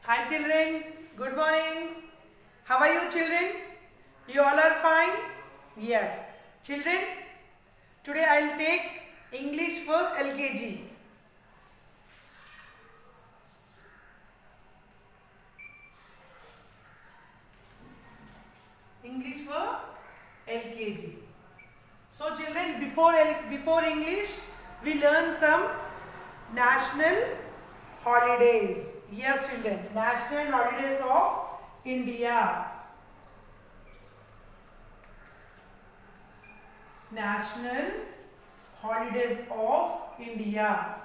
Hi children, good morning. How are you children? You all are fine? Yes. Children, today I will take English for LKG. English for LKG. So children, before English, we learn some national holidays. Yes children, national holidays of India. National holidays of India.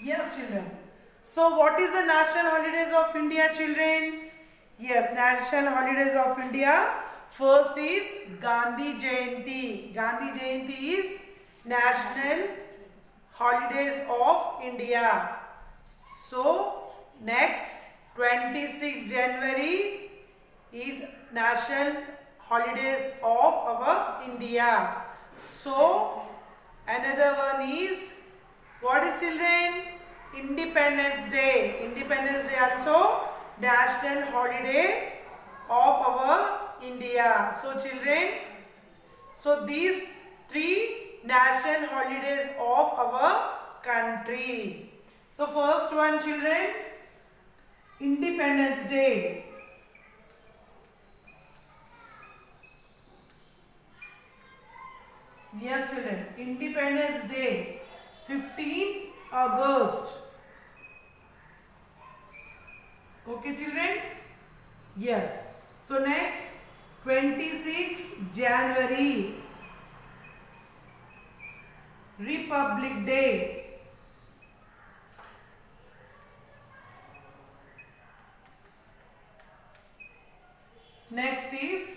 Yes children. So what is the national holidays of India children? Yes, national holidays of India. First is Gandhi Jayanti. Gandhi Jayanti is national holidays of India. So next 26 January is national holidays of our India. So another one is, what is children? Independence Day. Independence Day also national holiday of our India. So children, so these three national holidays of our country. So first one children, Independence Day. Yes children, Independence Day, 15 August. Okay children? Yes. So next 26 January, Republic Day. Next is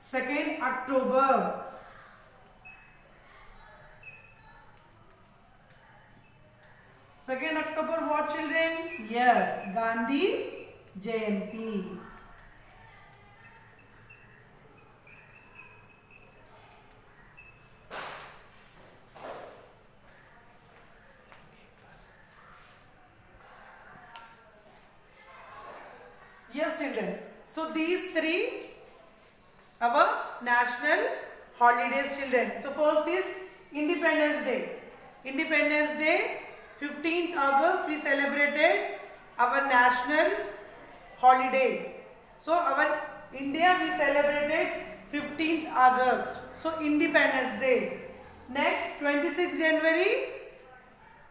2nd October. Second October what children? Yes, Gandhi Jayanti. Yes children. So these three our national holidays children. So first is Independence Day. Independence Day, 15th August we celebrated our national holiday. So our India we celebrated 15th August. So Independence Day. Next 26 January,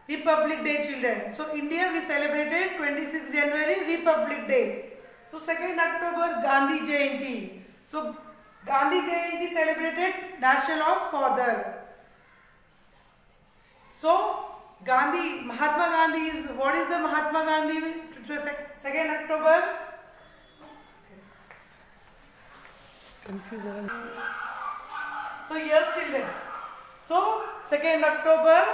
Republic Day children. So India we celebrated 26 January Republic Day. So 2nd October Gandhi Jayanti. So Gandhi Jayanti celebrated National of Father. So Gandhi, Mahatma Gandhi is, what is the Mahatma Gandhi 2nd October? Confused. So yes children. So 2nd October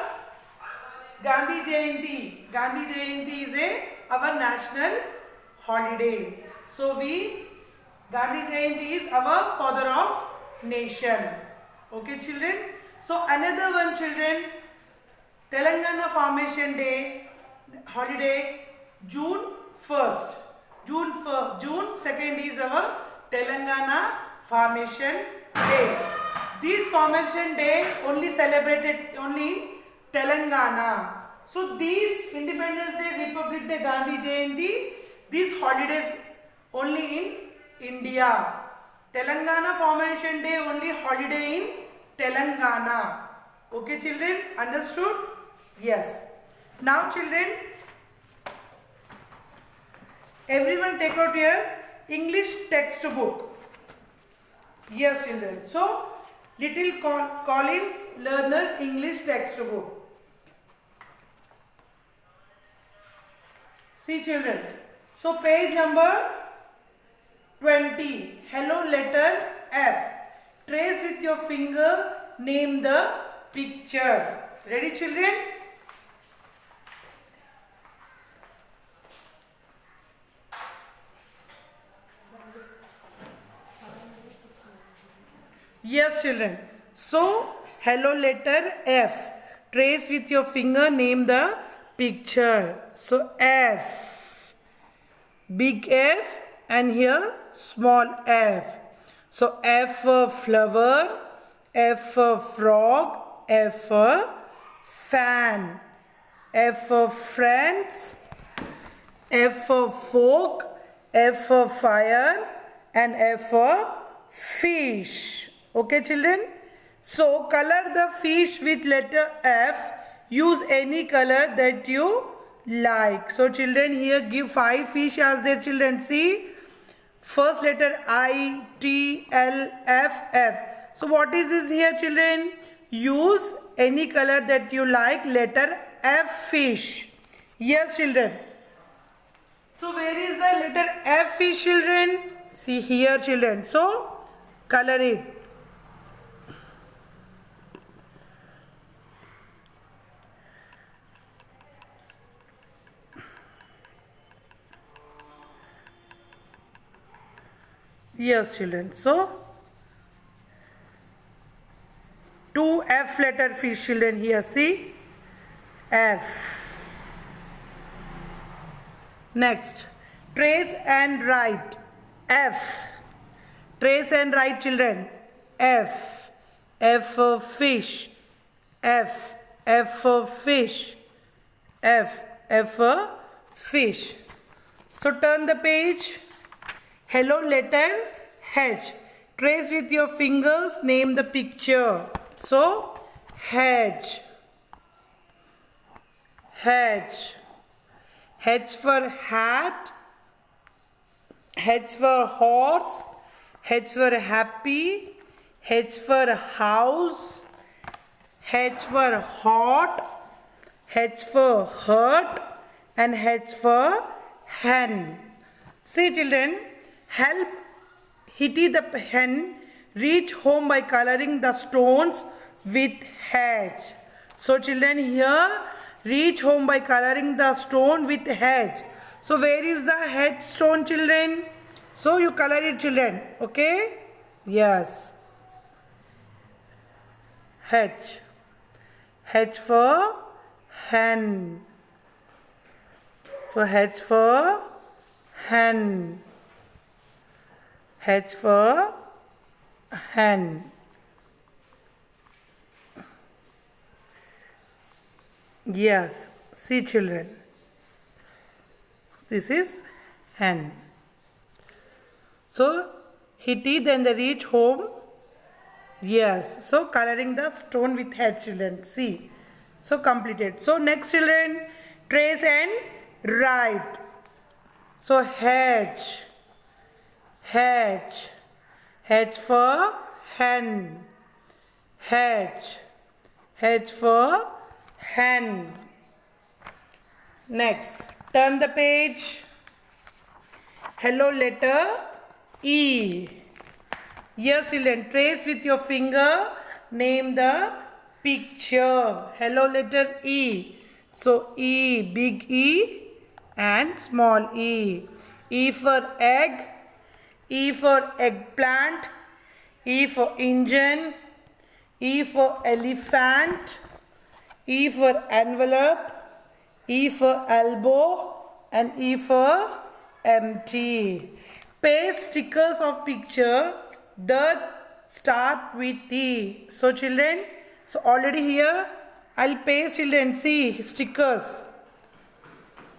Gandhi Jayanti. Gandhi Jayanti is our national holiday. So Gandhi Jayanti is our father of nation. Okay children. So another one children, Telangana Formation Day holiday, June 1st. June 2nd is our Telangana Formation Day. This Formation Day only celebrated only in Telangana. So these Independence Day, Republic Day, Gandhi Jayanti, these holidays only in India. Telangana Formation Day only holiday in Telangana. Okay children, understood? Yes. Now children, everyone take out your English textbook. Yes children. So Little Collins Learner English textbook. See children. So page number 20. Hello letter F. Trace with your finger. Name the picture. Ready children? Yes children. So hello letter F. Trace with your finger, name the picture. So F, big F, and here small f. So F for flower, F for frog, F for fan, F for friends, F for fork, F for fire, and F for fish. Okay children? So color the fish with letter F. Use any color that you like. So children, here give 5 fish as their children. See? First letter I, T, L, F, F. So what is this here children? Use any color that you like, letter F fish. Yes children. So where is the letter F fish children? See here children. So color it. Yes children. So 2 F letter fish children here. See? F. Next. Trace and write. F. Trace and write children. F. F for fish. F. F for fish. F. F for fish. So turn the page. Hello letter H. Trace with your fingers, name the picture. So H. H. H for hat. H for horse. H for happy. H for house. H for hot. H for hurt. And H for hen. See children, help Hitty the hen reach home by coloring the stones with H. So children, here reach home by coloring the stone with H. So where is the H stone children? So you color it children. Okay? Yes. H. H for hen. So H for hen. H for hen. Yes, see children. This is hen. So Hitty, then they reach home. Yes, so coloring the stone with H children. See. So completed. So next children, trace and write. So H. H. H for hen. H. H for hen. Next, turn the page. Hello letter E. Yes children, trace with your finger, name the picture. Hello letter E. So E, big E and small e. E for egg. E for eggplant. E for engine. E for elephant. E for envelope. E for elbow. And E for empty. Paste stickers of picture that start with E. So children, so already here I'll paste children. See stickers.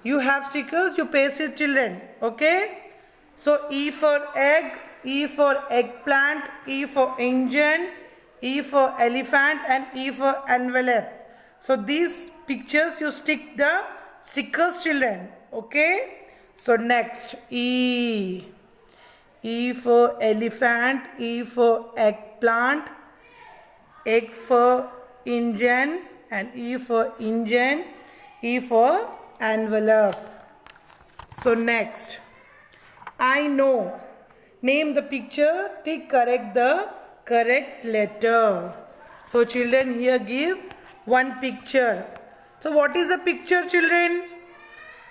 You have stickers, you paste it children. Okay. So E for egg, E for eggplant, E for engine, E for elephant and E for envelope. So these pictures you stick the stickers children. Okay. So next E. E for elephant, E for eggplant, egg for engine and E for engine, E for envelope. So next. I know. Name the picture, tick correct the correct letter. So children, here give one picture. So what is the picture children?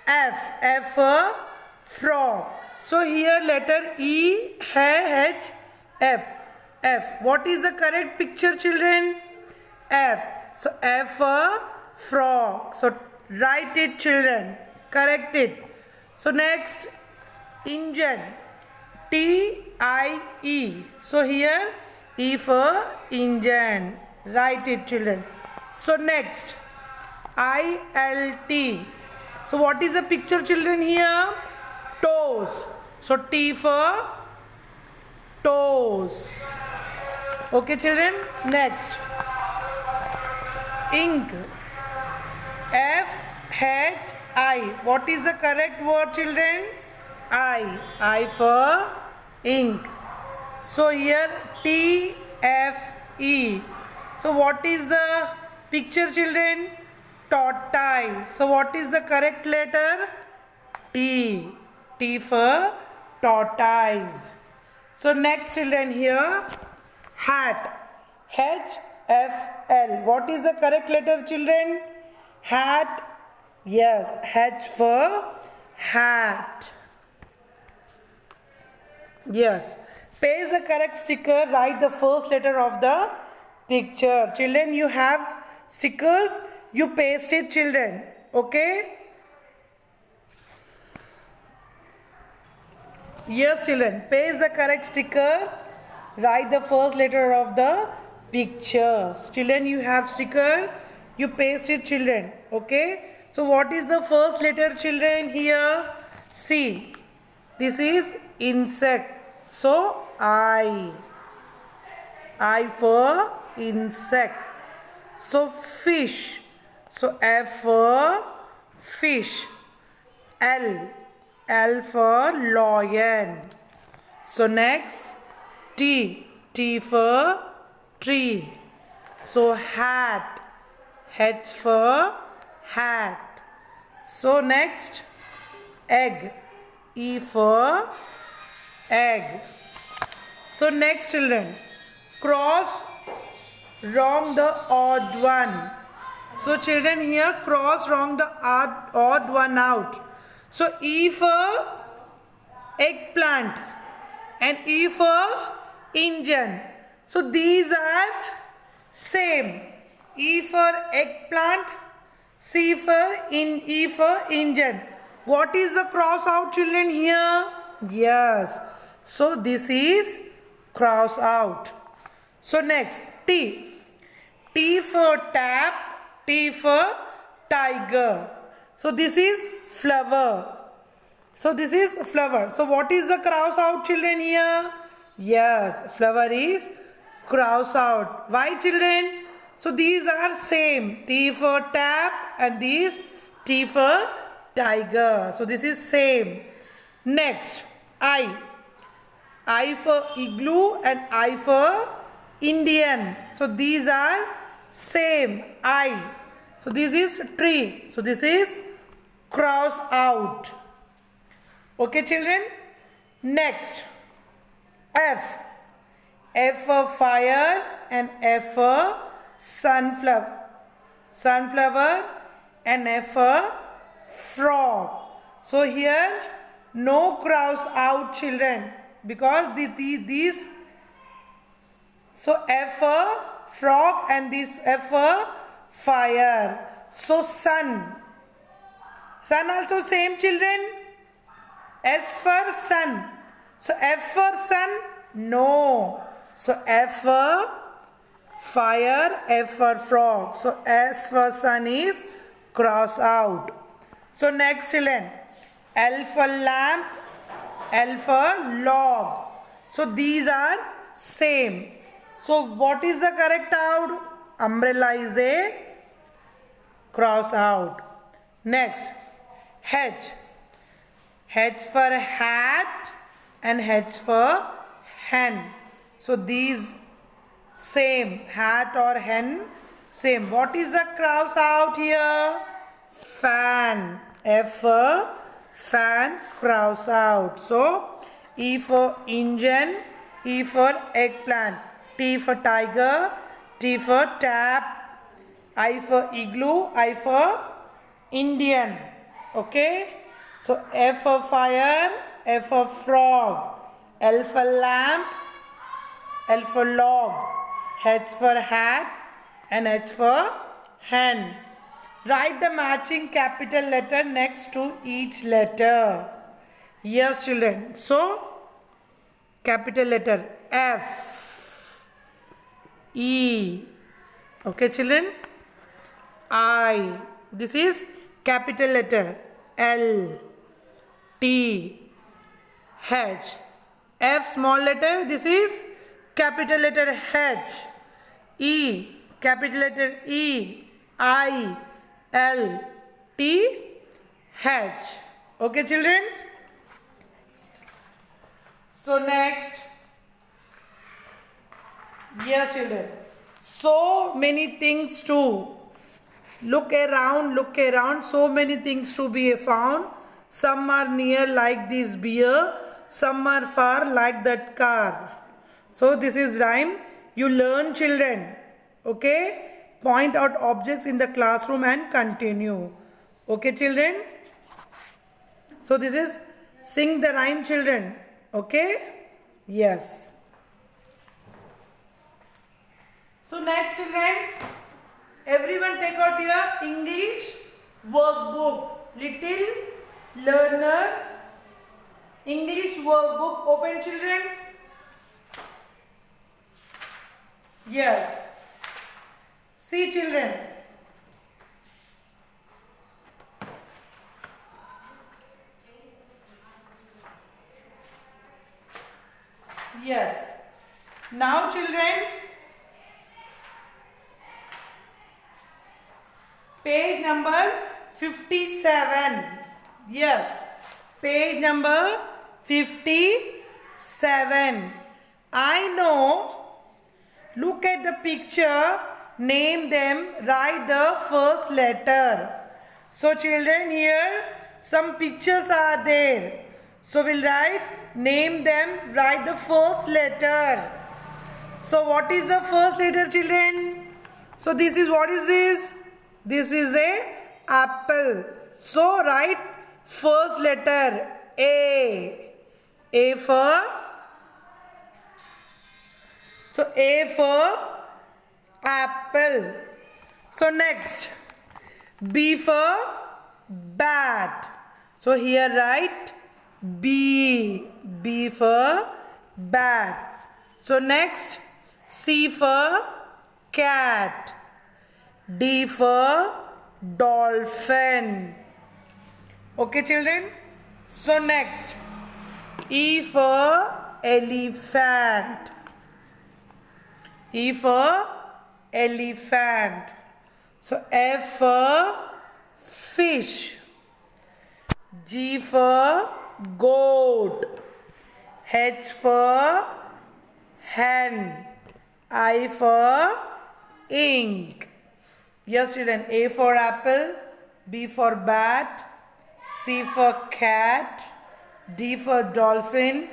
F. F for frog. So here letter E, H, F. F. What is the correct picture, children? F. So F for frog. So write it, children. Correct it. So next, engine. T-I-E. So here E for engine. Write it, children. So next, I-L-T. So what is the picture, children, here? Toes. So T for toes. Okay, children. Next, ink. F-H-I. What is the correct word, children? I. I for ink. So here T-F-E. So what is the picture, children? Tortoise. So what is the correct letter? T. T for tortoise. So next, children, here hat. H-F-L. What is the correct letter, children? Hat. Yes, H for hat. Yes. Paste the correct sticker. Write the first letter of the picture. Children, you have stickers. You paste it, children. Okay? Yes, children. Paste the correct sticker. Write the first letter of the picture. Children, you have sticker. You paste it, children. Okay? So what is the first letter, children, here? C. This is insect. So I. I for insect. So fish. So F for fish. L. L for lion. So next, T. T for tree. So hat. H for hat. So next, egg. E for egg. So next, children, cross wrong the odd one. So children, here cross wrong the odd one out. So E for eggplant and E for engine. So these are same. E for eggplant, E for engine. What is the cross out, children, here? Yes. So this is cross out. So next, T. T for tap, T for tiger. So this is flower. So this is flower. So what is the cross out, children, here? Yes, flower is cross out. Why, children? So these are same. T for tap and these T for tiger. So this is same. Next, I. I for igloo and I for Indian. So these are same. I. So this is tree. So this is cross out. Okay, children. Next, F. F for fire and F for sunflower. Sunflower and F for frog. So here no cross out, children, because these. So F for frog and this F for fire. So sun. Sun also same, children. S for sun. So F for sun? No. So F for fire, F for frog. So S for sun is cross out. So next, children, L for lamp, L for log. So these are same. So what is the correct out? Umbrella is a cross out. Next, H. H for hat and H for hen. So these same, hat or hen, same. What is the cross out here? Fan. F for fan, cross out. So E for engine, E for eggplant, T for tiger, T for tap, I for igloo, I for Indian. Okay? So F for fire, F for frog, L for lamp, L for log, H for hat, and H for hen. Write the matching capital letter next to each letter. Yes, children. So, capital letter F, E. Okay, children. I. This is capital letter L, T, H. F small letter. This is capital letter H. E, capital letter E, I, L, T, H. Okay, children. So next, yes, children. So many things to look around. So many things to be found. Some are near like this beer. Some are far like that car. So this is rhyme. You learn, children. Okay. Point out objects in the classroom and continue. Okay, children. So this is sing the rhyme, children. Okay. Yes. So next, children, everyone take out your English workbook. Little learner English workbook. Open, children. Yes. See, children. Yes. Now, children, page number 57. Yes. Page number 57. I know. Look at the picture. Name them. Write the first letter. So, children, here some pictures are there. So, we'll write. Name them. Write the first letter. So, what is the first letter, children? So, this is, what is this? This is a apple. So, write first letter A. A for, so A for apple. So next, B for bat. So here write B. B for bat. So next, C for cat. D for dolphin. Okay, children. So next, E for elephant. E for elephant. So F for fish. G for goat. H for hen. I for ink. Yes, children. A for apple. B for bat. C for cat. D for dolphin.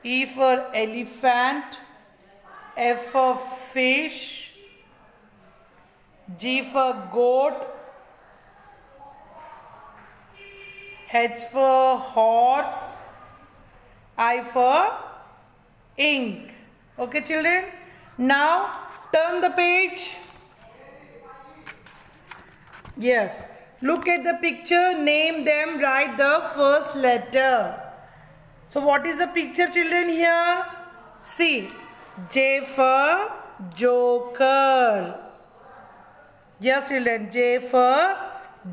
E for elephant. F for fish. G for goat. H for horse. I for ink. Okay, children. Now turn the page. Yes. Look at the picture. Name them. Write the first letter. So what is the picture, children, here? See. J for joker. Yes, children. J for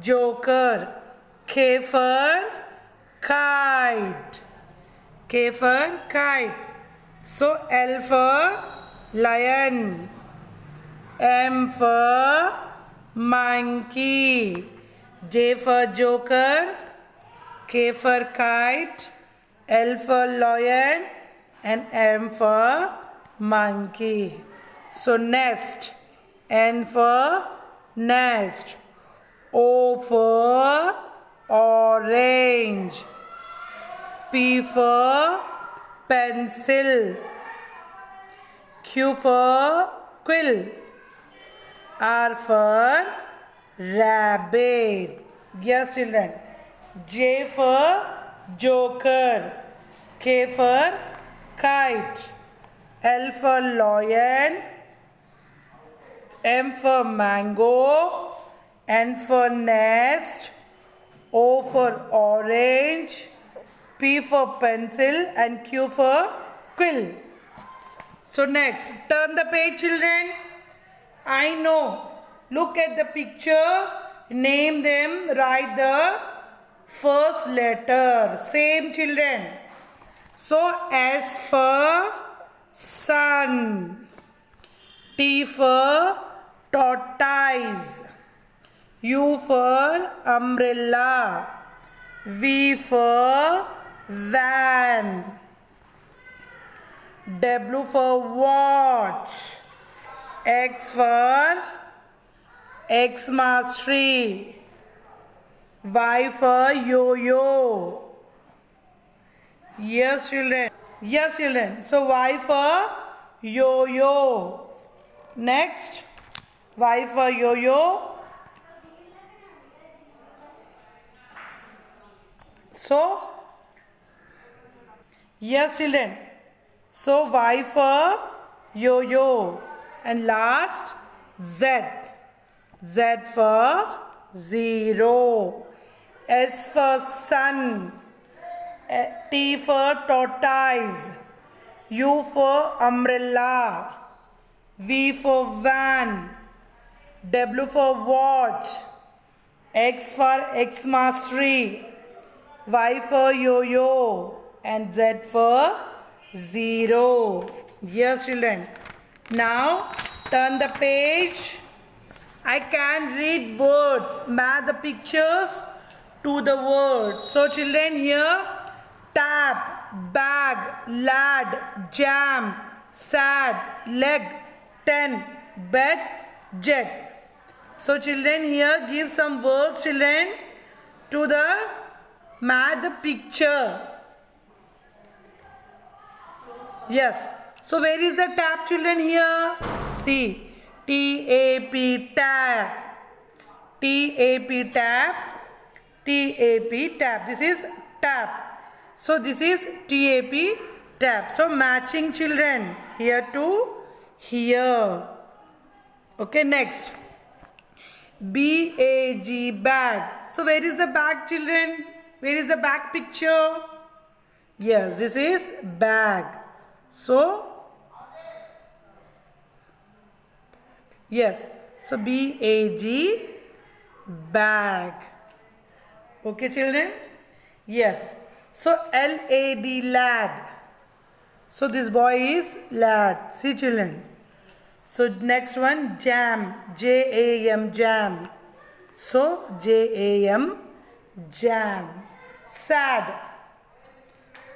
joker. K for kite. K for kite. So L for lion. M for monkey. J for joker. K for kite. L for lion. And M for monkey. So nest. N for nest. O for orange. P for pencil. Q for quill. R for rabbit. Yes, children. J for joker. K for kite. L for lion, M for mango, N for nest, O for orange, P for pencil, and Q for quill. So next, turn the page, children. I know. Look at the picture, name them, write the first letter. Same, children. So S for sun, T for tortoise, U for umbrella, V for van, W for watch, X for Xmas tree, Y for yo-yo. Yes, children. Yes, children. So Y for yo-yo. Next, Y for yo-yo. So, yes, children. So Y for yo-yo. And last, Z. Z for zero. S for sun. T for tortoise. U for umbrella. V for van. W for watch. X for Xmas tree. Y for yo-yo. And Z for zero. Yes, children. Now turn the page. I can read words. Match the pictures to the words. So children, here tap, bag, lad, jam, sad, leg, 10, bed, jet. So children, here give some words, children, to the match the picture. Yes. So where is the tap, children, here? See. T-A-P, tap. T-A-P, tap. T-A-P, tap. This is tap. So this is T-A-P, tap. So matching, children. Here to here. Okay, next. B-A-G, bag. So where is the bag, children? Where is the bag picture? Yes, this is bag. So, yes. So B-A-G, bag. Okay, children? Yes. So L-A-D, lad. So this boy is lad. See, children. So next one, jam. J-A-M, jam. So J-A-M, jam. Sad.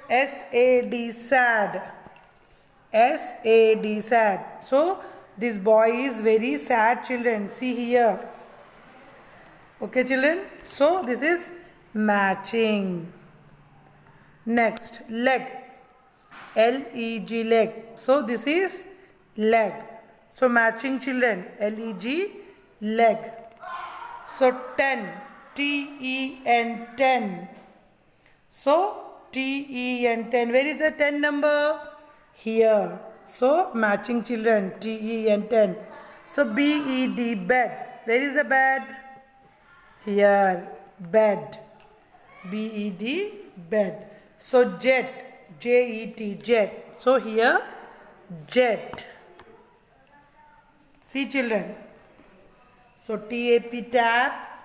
S-A-D, sad. S-A-D, sad. So this boy is very sad, children. See here. Okay, children. So this is matching. Next, leg. L-E-G, leg. So this is leg. So matching, children. L-E-G, leg. So 10. T-E-N, 10. So T-E-N, 10. Where is the 10 number? Here. So matching, children. T-E-N, 10. So B-E-D, bed. Where is the bed? Here. Bed. B-E-D, bed. So jet. J-E-T, jet. So here, jet. See, children. So T-A-P, tap.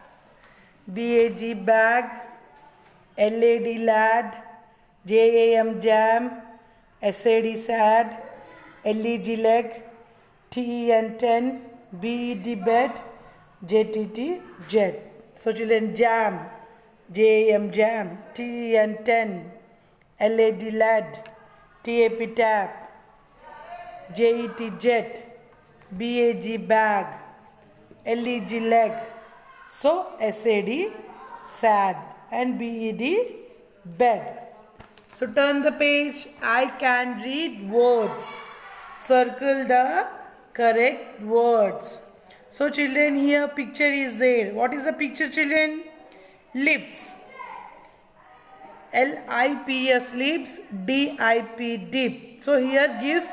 B-A-G, bag. L-A-D, lad. J-A-M, jam. S-A-D, sad. L-E-G, leg. T-E-N, 10. B-E-D, bed. J-T-T, jet. So children, jam. J-A-M, jam. T-E-N, 10. L-A-D, lad. T-A-P, tap. J-E-T, jet. B-A-G, bag. L-E-G, leg. So S-A-D, sad. And B-E-D, bed. So turn the page. I can read words. Circle the correct words. So children, here picture is there. What is the picture, children? Lips. L-I-P-S, lips. D-I-P, dip. So here give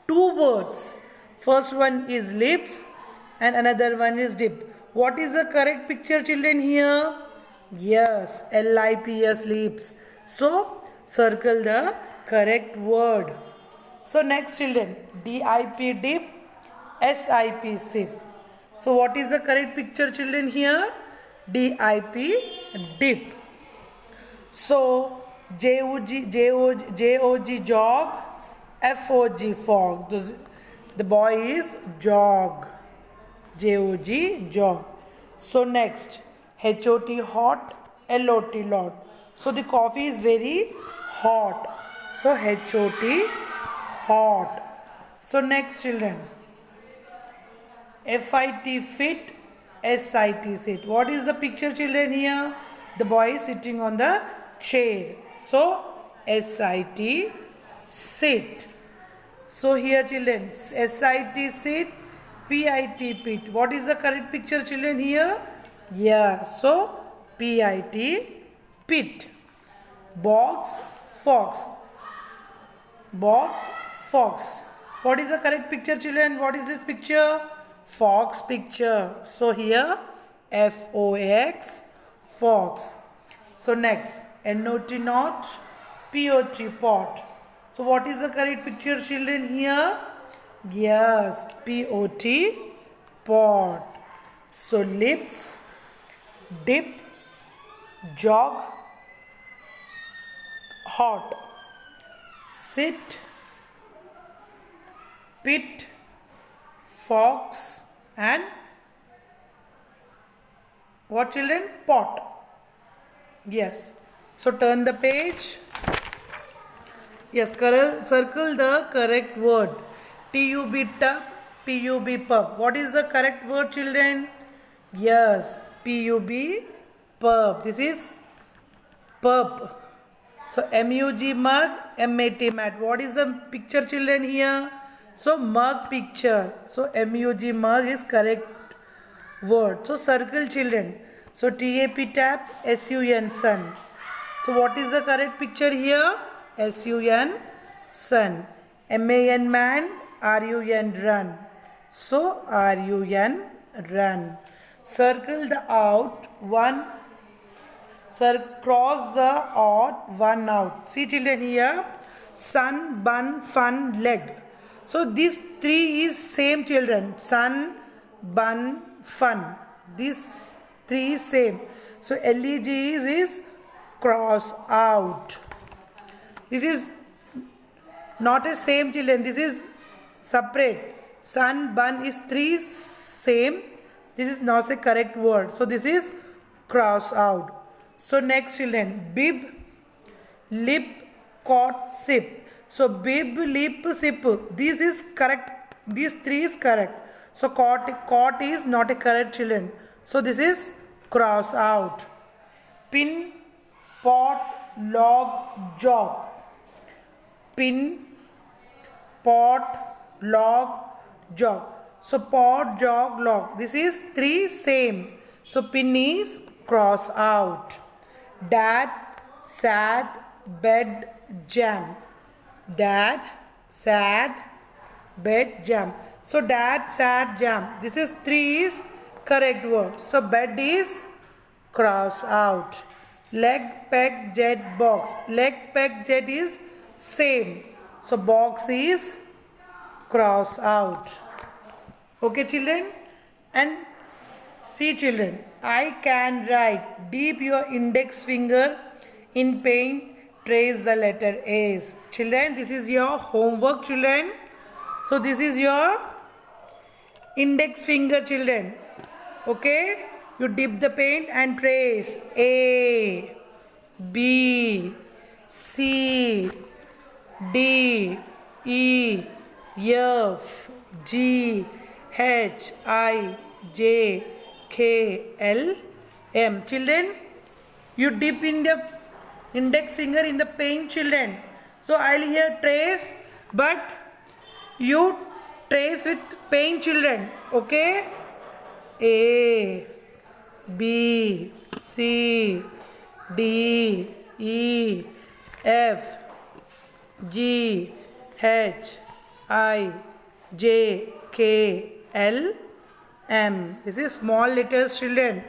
two words. First one is lips and another one is dip. What is the correct picture, children, here? Yes, lips, lips. So circle the correct word. So next, children, dip, dip, sip, sip. So what is the correct picture, children, here? Dip, dip. So jog, jog, fog, fog. The boy is jog. Jog, jog. So next, hot, hot, lot, lot. So the coffee is very hot. So hot, hot. So next, children, fit, fit, sit, sit. What is the picture, children, here? The boy is sitting on the chair. So sit, sit. So here, children, sit, sit, pit, pit. What is the correct picture, children, here? Yeah, so pit, pit. Box, fox. Box, fox. What is the correct picture, children? What is this picture? Fox picture. So here fox, fox. So next, not, not, pot, pot. So what is the correct picture, children, here? Yes, pot, pot. So lips, dip, jog, hot, sit, pit, fox, and what, children? Pot. Yes. So turn the page. Yes, circle the correct word. Tub, tub, pub, pub. What is the correct word, children? Yes, pub, pub. This is pub. So mug, mug, mat, mat. What is the picture, children, here? So mug picture. So mug, mug is correct word. So circle, children. So tap, tap, sun, sun. So what is the correct picture here? sun, sun. Man, man, run, run. So run, run. Circle the out, one. Cross the out, one out. See, children, here, sun, bun, fun, leg. So these three is same, children. Sun, bun, fun. These three is same. So leg is cross out. This is not a same, children. This is separate. Sun, bun is three same. This is not a correct word. So this is cross out. So next, children, bib, lip, caught, sip. So bib, lip, sip. This is correct. These three is correct. So caught is not a correct, children. So this is cross out. Pin, pot, log, jog. Pin, pot, log, jog. So pot, jog, log. This is three same. So pin is cross out. Dad, sat, bed, jam. Dad, sat, bed, jam. So dad, sat, jam. This is three is correct word. So bed is cross out. Leg, peg, jet, box. Leg, peg, jet is same. So box is cross out. Okay, children? And see, children, I can write. Dip your index finger in paint. Trace the letter A's. Children, this is your homework, children. So this is your index finger, children. Okay? You dip the paint and trace A, B, C, D, E, F, G, H, I, J, K, L, M. Children, you dip in the index finger in the paint, children. So I'll here trace, but you trace with paint, children. Okay? A, B, C, D, E, F, G, H, I, J, K, L, M. This is small letters, children.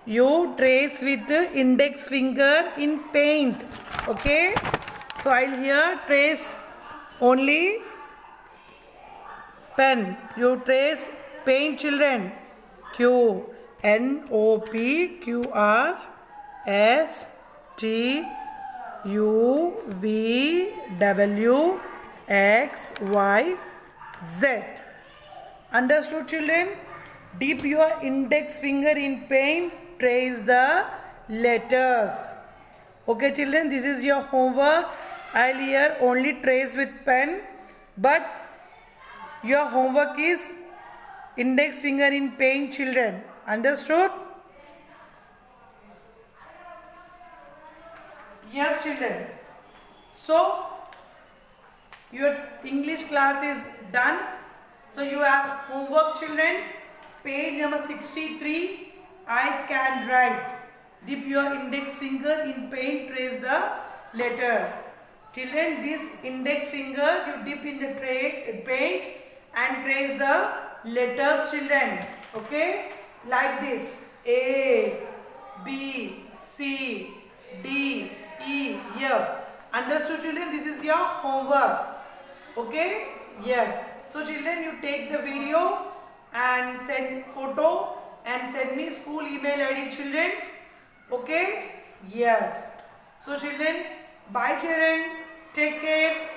You trace with the index finger in paint. Okay. So I'll here trace only pen. You trace paint, children. Q, N, O, P, Q, R, S, T, U, V, W, X, Y, Z. Understood, children? Dip your index finger in paint. Trace the letters. Okay, children, this is your homework. I'll here only trace with pen, but your homework is index finger in paint, children. Understood? Yes, children. So your English class is done. So you have homework, children. Page number 63. I can write. Dip your index finger in paint. Trace the letter. Children, this index finger you dip in the paint and trace the letters, children. Okay, like this: A, B, C, D, E, F. Understood, children? This is your homework. Okay? Yes. So children, you take the video and send photo and send me school email ID, children. Okay? Yes. So children, bye children. Take care.